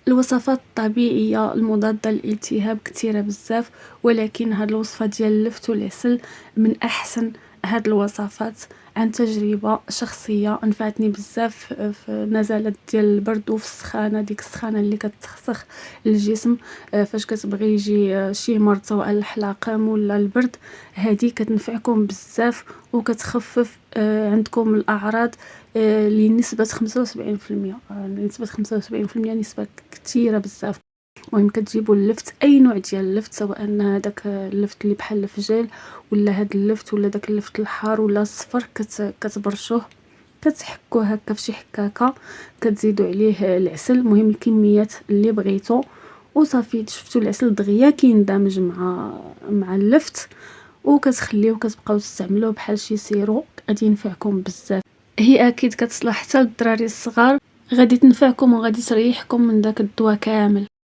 الوصفات الطبيعيه المضاده للالتهاب كثيره بزاف، ولكن هاد الوصفه ديال اللفت والعسل من احسن هاد الوصفات عن تجربه شخصيه. نفعتني بزاف في نزلات ديال البرد وفي السخانه، ديك السخانه اللي كتسخسخ الجسم. فاش كتبغي يجي شي مرض سواء الحلاقم ولا البرد، هذه كتنفعكم بزاف وكتخفف عندكم الاعراض لنسبه 75%. نسبه 75% نسبه كثيره بزاف. المهم كتجيبوا اللفت، اي نوع ديال اللفت، سواء داك اللفت اللي بحال الفجل ولا هاد اللفت ولا داك اللفت الحار ولا الصفر، كتبرشوه، كتحكوه هكا فشي حكاكه، كتزيدوا عليه العسل، المهم الكميات اللي بغيتو وصافي. شفتوا العسل دغيا كيندمج مع اللفت، وكتخليوه كتبقاو تستعملوه بحال شي سيرو، غادي ينفعكم بزاف. هي اكيد كتصلح حتى للدراري الصغار، غادي تنفعكم وغادي تريحكم من داك الدواء كامل.